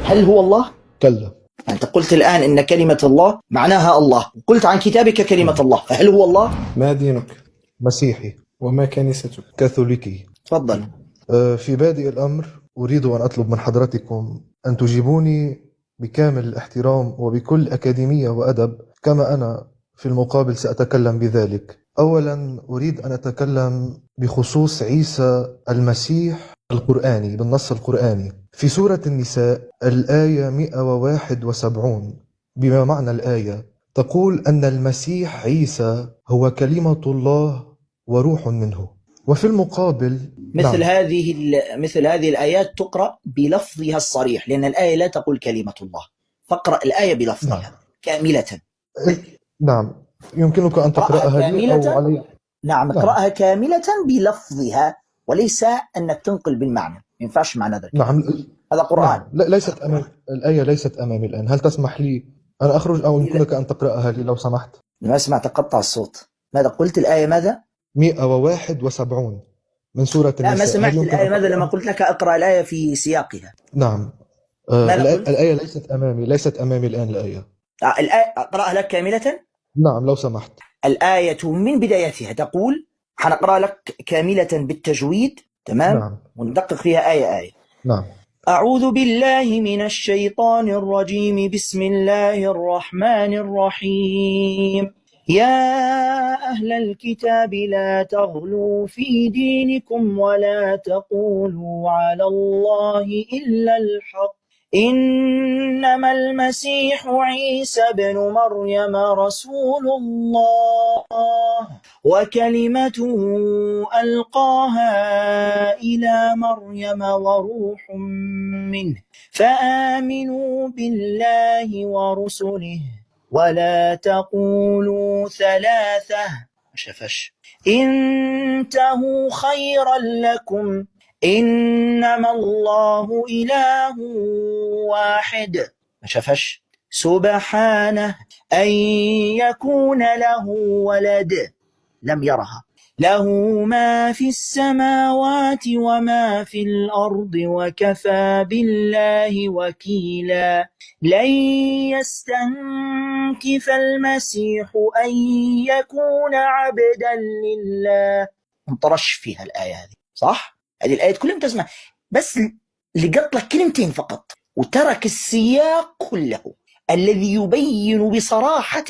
هل هو الله؟ كلا. أنت قلت الآن إن كلمة الله معناها الله، قلت عن كتابك كلمة الله، فهل هو الله؟ ما دينك؟ مسيحي. وما كنيستك؟ كاثوليكي. تفضل. في بادئ الأمر أريد أن أطلب من حضرتكم أن تجيبوني بكامل الاحترام وبكل أكاديمية وأدب، كما أنا في المقابل سأتكلم بذلك. أولا أريد أن أتكلم بخصوص عيسى المسيح القرآني، بالنص القرآني في سورة النساء الآية 171. بما معنى الآية تقول أن المسيح عيسى هو كلمة الله وروح منه. وفي المقابل مثل هذه الآيات تقرأ بلفظها الصريح، لأن الآية لا تقول كلمة الله، فاقرأ الآية بلفظها كاملة. نعم، يمكنك أن تقرأها لي أو علي. نعم، اقرأها كاملة بلفظها، وليس أنك تنقل بالمعنى، ما ينفعش معنى ذلك. نعم، هذا قرآن. نعم. ليست الآية ليست أمامي الآن. هل تسمح لي أن أخرج أو يمكنك أن تقرأها لي لو سمحت؟ لما سمعت قطع الصوت. ماذا قلت؟ الآية ماذا؟ 171 من سورة النساء. لا، ما سمعت الآية ماذا لما قلت لك أقرأ الآية في سياقها. نعم. الآية ليست أمامي الآن الآية. الآية أقرأها لك كاملة؟ نعم لو سمحت. الآية من بدايتها تقول، حنقرأ لك كاملة بالتجويد، تمام؟ نعم. وندقق فيها آية آية. نعم. أعوذ بالله من الشيطان الرجيم، بسم الله الرحمن الرحيم. يا أهل الكتاب لا تغلوا في دينكم ولا تقولوا على الله إلا الحق، إنما المسيح عيسى بن مريم رسول الله وكلمته ألقاها إلى مريم وروح منه، فآمنوا بالله ورسله ولا تقولوا ثلاثة، انتهوا خيرا لكم، إنما الله إله واحد، سبحانه أن يكون له ولد، لم يرها، له ما في السماوات وما في الأرض وكفى بالله وكيلا. لن يستنكف المسيح أن يكون عبدا لله. انطرش فيها الآية هذه، صح؟ هذه الآية كلها تسمع، بس لقط لك كلمتين فقط، وترك السياق كله الذي يبين بصراحة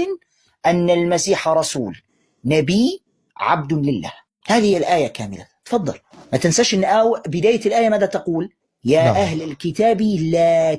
أن المسيح رسول، نبي، عبد لله. هذه الآية كاملة. تفضل. ما تنساش أن بداية الآية ماذا تقول؟ يا أهل الكتاب لا